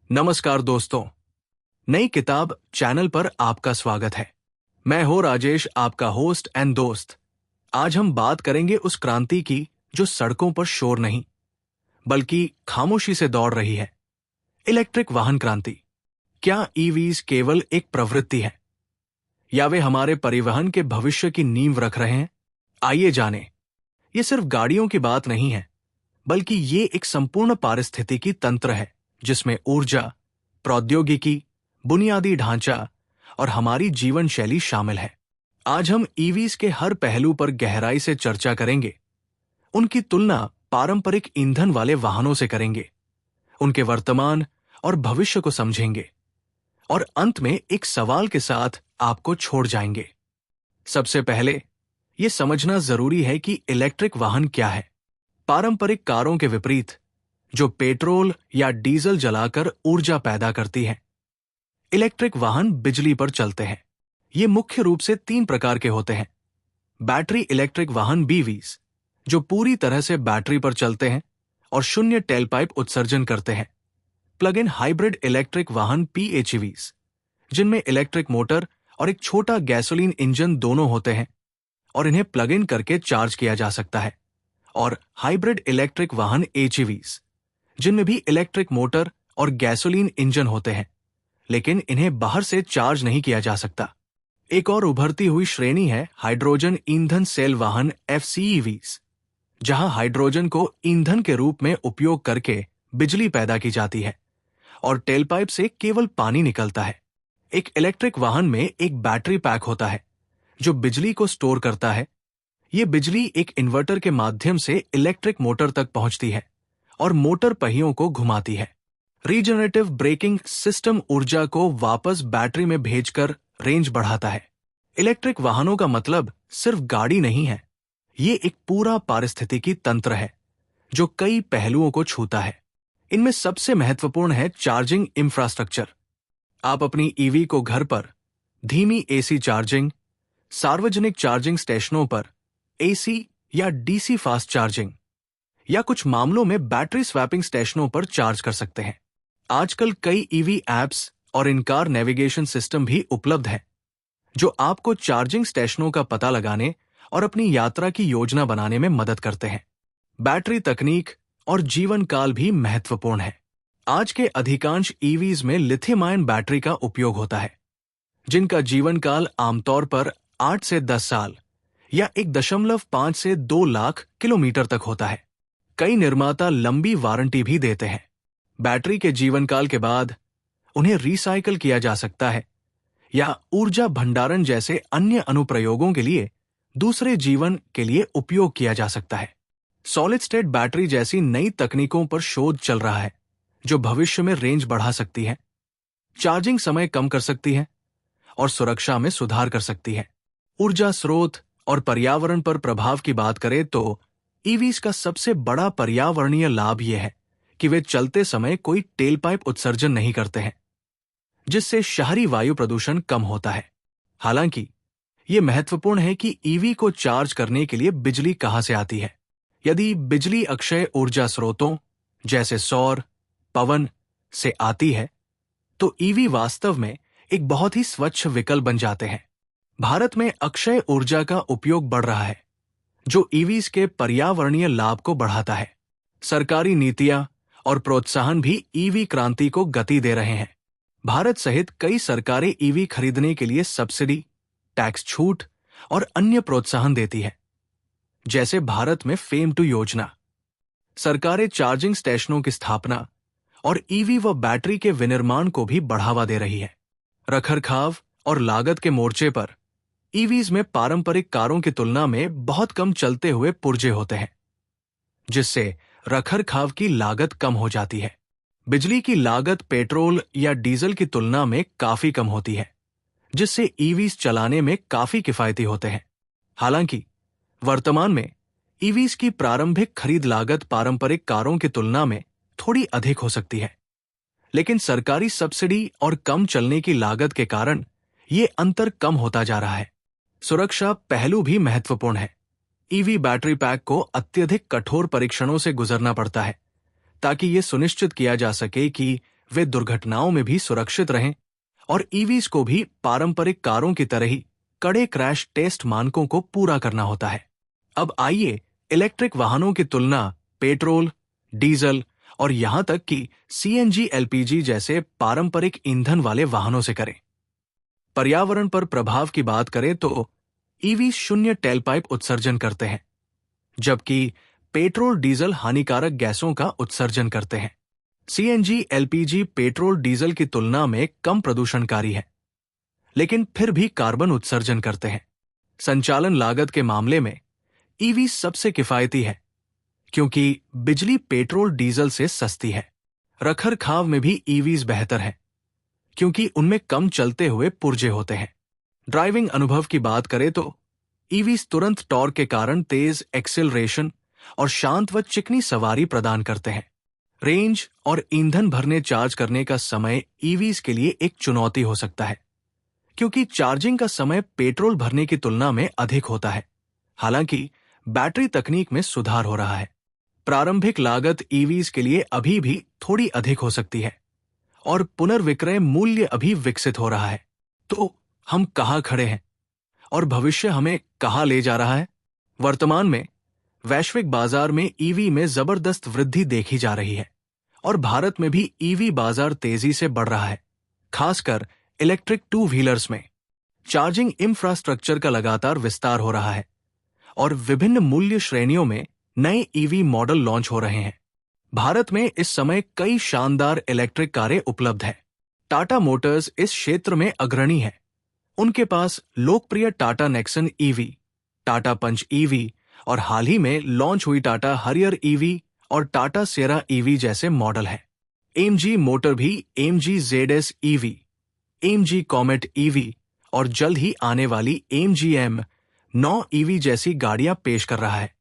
नमस्कार दोस्तों, नई किताब चैनल पर आपका स्वागत है। मैं हूं राजेश, आपका होस्ट एंड दोस्त। आज हम बात करेंगे उस क्रांति की जो सड़कों पर शोर नहीं बल्कि खामोशी से दौड़ रही है। इलेक्ट्रिक वाहन क्रांति। क्या ईवीज केवल एक प्रवृत्ति है या वे हमारे परिवहन के भविष्य की नींव रख रहे हैं? आइए जानें। ये सिर्फ गाड़ियों की बात नहीं है, बल्कि ये एक संपूर्ण पारिस्थितिकी तंत्र है जिसमें ऊर्जा, प्रौद्योगिकी, बुनियादी ढांचा और हमारी जीवन शैली शामिल है। आज हम ईवीज के हर पहलू पर गहराई से चर्चा करेंगे। उनकी तुलना पारंपरिक ईंधन वाले वाहनों से करेंगे, उनके वर्तमान और भविष्य को समझेंगे और अंत में एक सवाल के साथ आपको छोड़ जाएंगे। सबसे पहले ये समझना जरूरी है कि इलेक्ट्रिक वाहन क्या है। पारंपरिक कारों के विपरीत, जो पेट्रोल या डीजल जलाकर ऊर्जा पैदा करती है, इलेक्ट्रिक वाहन बिजली पर चलते हैं। ये मुख्य रूप से 3 प्रकार के होते हैं। बैटरी इलेक्ट्रिक वाहन बीवीज, जो पूरी तरह से बैटरी पर चलते हैं और शून्य टेलपाइप उत्सर्जन करते हैं। प्लग इन हाइब्रिड इलेक्ट्रिक वाहन पीएचईवीज, जिनमें इलेक्ट्रिक मोटर और एक छोटा गैसोलीन इंजन दोनों होते हैं और इन्हें प्लग इन करके चार्ज किया जा सकता है। और हाइब्रिड इलेक्ट्रिक वाहन एचईवीज, जिनमें भी इलेक्ट्रिक मोटर और गैसोलीन इंजन होते हैं, लेकिन इन्हें बाहर से चार्ज नहीं किया जा सकता। एक और उभरती हुई श्रेणी है हाइड्रोजन ईंधन सेल वाहन एफसीईवीज, जहां हाइड्रोजन को ईंधन के रूप में उपयोग करके बिजली पैदा की जाती है और टेलपाइप से केवल पानी निकलता है। एक इलेक्ट्रिक वाहन में एक बैटरी पैक होता है जो बिजली को स्टोर करता है। ये बिजली एक इन्वर्टर के माध्यम से इलेक्ट्रिक मोटर तक पहुंचती है और मोटर पहियों को घुमाती है। रीजनरेटिव ब्रेकिंग सिस्टम ऊर्जा को वापस बैटरी में भेजकर रेंज बढ़ाता है। इलेक्ट्रिक वाहनों का मतलब सिर्फ गाड़ी नहीं है, ये एक पूरा पारिस्थितिकी तंत्र है जो कई पहलुओं को छूता है। इनमें सबसे महत्वपूर्ण है चार्जिंग इंफ्रास्ट्रक्चर। आप अपनी ईवी को घर पर धीमी एसी चार्जिंग, सार्वजनिक चार्जिंग स्टेशनों पर एसी या डीसी फास्ट चार्जिंग या कुछ मामलों में बैटरी स्वैपिंग स्टेशनों पर चार्ज कर सकते हैं। आजकल कई ईवी एप्स और इन-कार नेविगेशन सिस्टम भी उपलब्ध हैं, जो आपको चार्जिंग स्टेशनों का पता लगाने और अपनी यात्रा की योजना बनाने में मदद करते हैं। बैटरी तकनीक और जीवन काल भी महत्वपूर्ण है। आज के अधिकांश ईवीज में लिथियम आयन बैटरी का उपयोग होता है, जिनका जीवन काल आमतौर पर 8 से 10 साल या 1.5 से 2 लाख किलोमीटर तक होता है। कई निर्माता लंबी वारंटी भी देते हैं। बैटरी के जीवन काल के बाद उन्हें रिसाइकल किया जा सकता है या ऊर्जा भंडारण जैसे अन्य अनुप्रयोगों के लिए दूसरे जीवन के लिए उपयोग किया जा सकता है। सॉलिड स्टेट बैटरी जैसी नई तकनीकों पर शोध चल रहा है, जो भविष्य में रेंज बढ़ा सकती है, चार्जिंग समय कम कर सकती है और सुरक्षा में सुधार कर सकती है। ऊर्जा स्रोत और पर्यावरण पर प्रभाव की बात करें तो ईवीज का सबसे बड़ा पर्यावरणीय लाभ यह है कि वे चलते समय कोई टेलपाइप उत्सर्जन नहीं करते हैं, जिससे शहरी वायु प्रदूषण कम होता है। हालांकि यह महत्वपूर्ण है कि ईवी को चार्ज करने के लिए बिजली कहां से आती है। यदि बिजली अक्षय ऊर्जा स्रोतों जैसे सौर, पवन से आती है, तो ईवी वास्तव में एक बहुत ही स्वच्छ विकल्प बन जाते हैं। भारत में अक्षय ऊर्जा का उपयोग बढ़ रहा है, जो ईवीज के पर्यावरणीय लाभ को बढ़ाता है। सरकारी नीतियां और प्रोत्साहन भी ईवी क्रांति को गति दे रहे हैं। भारत सहित कई सरकारें ईवी खरीदने के लिए सब्सिडी, टैक्स छूट और अन्य प्रोत्साहन देती है, जैसे भारत में फेम टू योजना। सरकारें चार्जिंग स्टेशनों की स्थापना और ईवी व बैटरी के विनिर्माण को भी बढ़ावा दे रही है। रखरखाव और लागत के मोर्चे पर ईवीज में पारंपरिक कारों की तुलना में बहुत कम चलते हुए पुर्जे होते हैं, जिससे रखरखाव की लागत कम हो जाती है। बिजली की लागत पेट्रोल या डीजल की तुलना में काफी कम होती है, जिससे ईवीज चलाने में काफी किफायती होते हैं। हालांकि वर्तमान में ईवीज की प्रारंभिक खरीद लागत पारंपरिक कारों की तुलना में थोड़ी अधिक हो सकती है, लेकिन सरकारी सब्सिडी और कम चलने की लागत के कारण ये अंतर कम होता जा रहा है। सुरक्षा पहलू भी महत्वपूर्ण है। ईवी बैटरी पैक को अत्यधिक कठोर परीक्षणों से गुजरना पड़ता है, ताकि ये सुनिश्चित किया जा सके कि वे दुर्घटनाओं में भी सुरक्षित रहें और ईवीज को भी पारंपरिक कारों की तरह ही कड़े क्रैश टेस्ट मानकों को पूरा करना होता है। अब आइए इलेक्ट्रिक वाहनों की तुलना पेट्रोल, डीजल और यहां तक कि सीएनजी, एलपीजी जैसे पारंपरिक ईंधन वाले वाहनों से करें। पर्यावरण पर प्रभाव की बात करें तो ईवी शून्य टेलपाइप उत्सर्जन करते हैं, जबकि पेट्रोल डीजल हानिकारक गैसों का उत्सर्जन करते हैं। सीएनजी, एलपीजी पेट्रोल डीजल की तुलना में कम प्रदूषणकारी है, लेकिन फिर भी कार्बन उत्सर्जन करते हैं। संचालन लागत के मामले में ईवी सबसे किफायती है, क्योंकि बिजली पेट्रोल डीजल से सस्ती है। रखरखाव में भी ईवीज बेहतर है, क्योंकि उनमें कम चलते हुए पुर्जे होते हैं। ड्राइविंग अनुभव की बात करें तो ईवीज तुरंत टॉर्क के कारण तेज एक्सेलरेशन और शांत व चिकनी सवारी प्रदान करते हैं। रेंज और ईंधन भरने चार्ज करने का समय ईवीज के लिए एक चुनौती हो सकता है, क्योंकि चार्जिंग का समय पेट्रोल भरने की तुलना में अधिक होता है। हालांकि बैटरी तकनीक में सुधार हो रहा है। प्रारंभिक लागत ईवीज के लिए अभी भी थोड़ी अधिक हो सकती है और पुनर्विक्रय मूल्य अभी विकसित हो रहा है। तो हम कहां खड़े हैं और भविष्य हमें कहां ले जा रहा है? वर्तमान में वैश्विक बाजार में ईवी में जबरदस्त वृद्धि देखी जा रही है और भारत में भी ईवी बाजार तेजी से बढ़ रहा है। खासकर इलेक्ट्रिक टू व्हीलर्स में चार्जिंग इंफ्रास्ट्रक्चर का लगातार विस्तार हो रहा है और विभिन्न मूल्य श्रेणियों में नए ईवी मॉडल लॉन्च हो रहे हैं। भारत में इस समय कई शानदार इलेक्ट्रिक कारें उपलब्ध हैं। टाटा मोटर्स इस क्षेत्र में अग्रणी है। उनके पास लोकप्रिय Tata Nexon EV, Tata Punch EV और हाल ही में लॉन्च हुई टाटा हरियर ईवी और टाटा सेरा ईवी जैसे मॉडल हैं। एमजी मोटर भी MG ZS EV, MG comet EV और जल्द ही आने वाली एमजी M9 ईवी जैसी गाड़ियां पेश कर रहा है।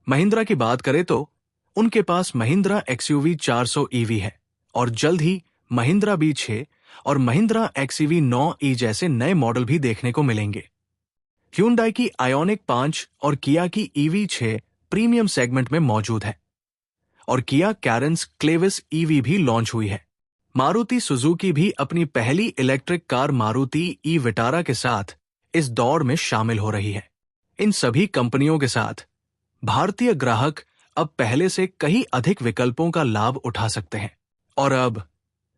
महिंद्रा की बात करें तो उनके पास महिंद्रा XUV 400 ईवी है और जल्द ही महिंद्रा B6 और महिंद्रा XEV 9e जैसे नए मॉडल भी देखने को मिलेंगे। ह्यूंडई की आयोनिक 5 और किया की EV6 प्रीमियम सेगमेंट में मौजूद है और किया कैरेंस क्लेविस ईवी भी लॉन्च हुई है। मारुति सुजुकी भी अपनी पहली electric car Maruti e Vitara के साथ इस दौड़ में शामिल हो रही है। इन सभी कंपनियों के साथ भारतीय ग्राहक अब पहले से कई अधिक विकल्पों का लाभ उठा सकते हैं। और अब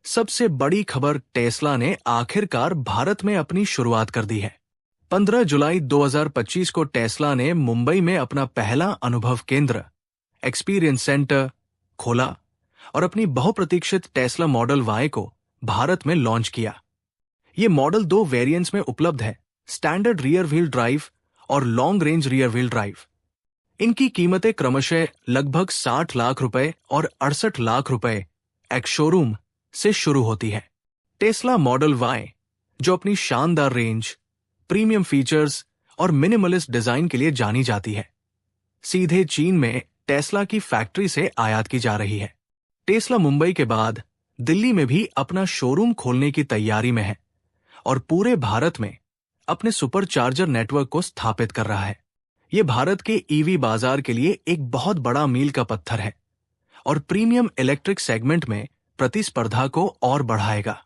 सबसे बड़ी खबर, टेस्ला ने आखिरकार भारत में अपनी शुरुआत कर दी है। 15 जुलाई 2025 को टेस्ला ने मुंबई में अपना पहला अनुभव केंद्र एक्सपीरियंस सेंटर खोला और अपनी बहुप्रतीक्षित टेस्ला मॉडल Y को भारत में लॉन्च किया। ये मॉडल 2 वेरिएंट्स में उपलब्ध है, स्टैंडर्ड रियर व्हील ड्राइव और long range rear wheel drive. इनकी कीमतें क्रमशः लगभग 60 लाख रुपए और 68 लाख रुपए एक्स शोरूम से शुरू होती है। टेस्ला मॉडल Y, जो अपनी शानदार रेंज, प्रीमियम फीचर्स और मिनिमलिस्ट डिजाइन के लिए जानी जाती है, सीधे चीन में टेस्ला की फैक्ट्री से आयात की जा रही है। टेस्ला मुंबई के बाद दिल्ली में भी अपना शोरूम खोलने की तैयारी में है और पूरे भारत में अपने सुपरचार्जर नेटवर्क को स्थापित कर रहा है। यह भारत के ईवी बाजार के लिए एक बहुत बड़ा मील का पत्थर है और प्रीमियम इलेक्ट्रिक सेगमेंट में प्रतिस्पर्धा को और बढ़ाएगा।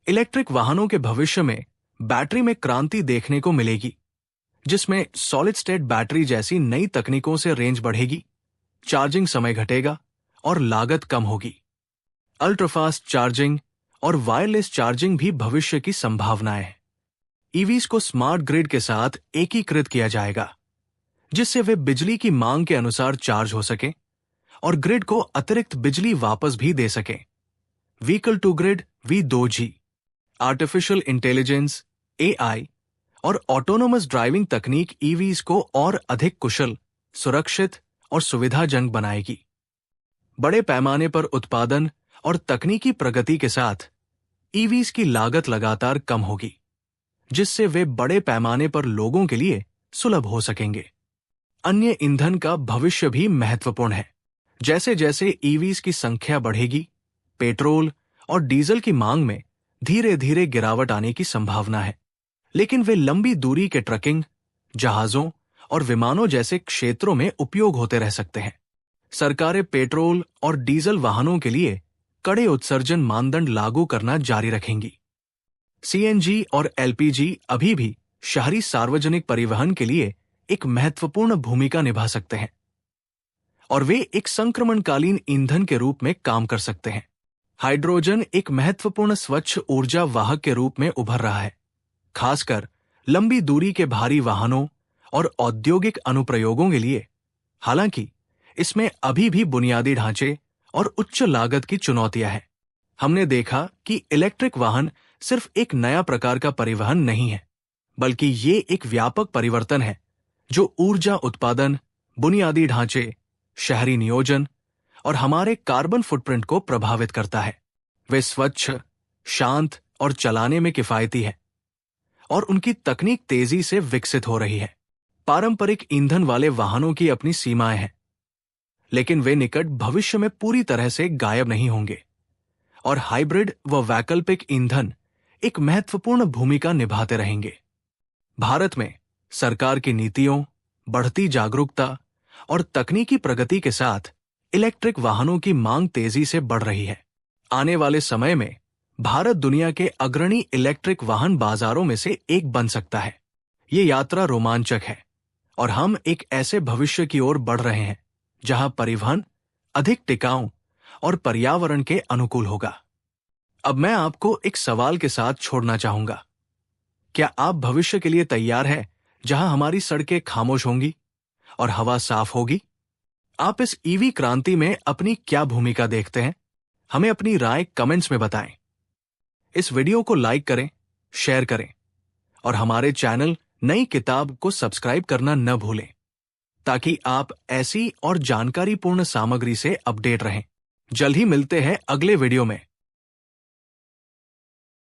इलेक्ट्रिक वाहनों के भविष्य में बैटरी में क्रांति देखने को मिलेगी, जिसमें सॉलिड स्टेट बैटरी जैसी नई तकनीकों से रेंज बढ़ेगी, चार्जिंग समय घटेगा और लागत कम होगी। अल्ट्राफास्ट चार्जिंग और वायरलेस चार्जिंग भी भविष्य की संभावनाएं हैं। ईवीज को स्मार्ट ग्रिड के साथ एकीकृत किया जाएगा, जिससे वे बिजली की मांग के अनुसार चार्ज हो सकें और ग्रिड को अतिरिक्त बिजली वापस भी दे सकें। Vehicle to grid V2G, artificial intelligence AI और ऑटोनोमस ड्राइविंग तकनीक ईवीज को और अधिक कुशल, सुरक्षित और सुविधाजनक बनाएगी। बड़े पैमाने पर उत्पादन और तकनीकी प्रगति के साथ ईवीज की लागत लगातार कम होगी, जिससे वे बड़े पैमाने पर लोगों के लिए सुलभ हो सकेंगे। अन्य ईंधन का भविष्य भी महत्वपूर्ण है। जैसे जैसे ईवीज की संख्या बढ़ेगी, पेट्रोल और डीजल की मांग में धीरे धीरे गिरावट आने की संभावना है, लेकिन वे लंबी दूरी के ट्रकिंग, जहाजों और विमानों जैसे क्षेत्रों में उपयोग होते रह सकते हैं। सरकारें पेट्रोल और डीजल वाहनों के लिए कड़े उत्सर्जन मानदंड लागू करना जारी रखेंगी। सीएनजी और एलपीजी अभी भी शहरी सार्वजनिक परिवहन के लिए एक महत्वपूर्ण भूमिका निभा सकते हैं और वे एक संक्रमणकालीन ईंधन के रूप में काम कर सकते हैं। हाइड्रोजन एक महत्वपूर्ण स्वच्छ ऊर्जा वाहक के रूप में उभर रहा है, खासकर लंबी दूरी के भारी वाहनों और औद्योगिक अनुप्रयोगों के लिए। हालांकि इसमें अभी भी बुनियादी ढांचे और उच्च लागत की चुनौतियां हैं। हमने देखा कि इलेक्ट्रिक वाहन सिर्फ एक नया प्रकार का परिवहन नहीं है, बल्कि ये एक व्यापक परिवर्तन है जो ऊर्जा उत्पादन, बुनियादी ढांचे, शहरी नियोजन और हमारे कार्बन फुटप्रिंट को प्रभावित करता है। वे स्वच्छ, शांत और चलाने में किफायती है और उनकी तकनीक तेजी से विकसित हो रही है। पारंपरिक ईंधन वाले वाहनों की अपनी सीमाएं हैं, लेकिन वे निकट भविष्य में पूरी तरह से गायब नहीं होंगे और हाइब्रिड व वैकल्पिक ईंधन एक महत्वपूर्ण भूमिका निभाते रहेंगे। भारत में सरकार की नीतियों, बढ़ती जागरूकता और तकनीकी प्रगति के साथ इलेक्ट्रिक वाहनों की मांग तेजी से बढ़ रही है। आने वाले समय में भारत दुनिया के अग्रणी इलेक्ट्रिक वाहन बाजारों में से एक बन सकता है। ये यात्रा रोमांचक है और हम एक ऐसे भविष्य की ओर बढ़ रहे हैं जहां परिवहन अधिक टिकाऊ और पर्यावरण के अनुकूल होगा। अब मैं आपको एक सवाल के साथ छोड़ना चाहूंगा। क्या आप भविष्य के लिए तैयार हैं जहां हमारी सड़कें खामोश होंगी और हवा साफ होगी? आप इस ईवी क्रांति में अपनी क्या भूमिका देखते हैं? हमें अपनी राय कमेंट्स में बताएं। इस वीडियो को लाइक करें, शेयर करें और हमारे चैनल नई किताब को सब्सक्राइब करना न भूलें, ताकि आप ऐसी और जानकारीपूर्ण सामग्री से अपडेट रहें। जल्द ही मिलते हैं अगले वीडियो में।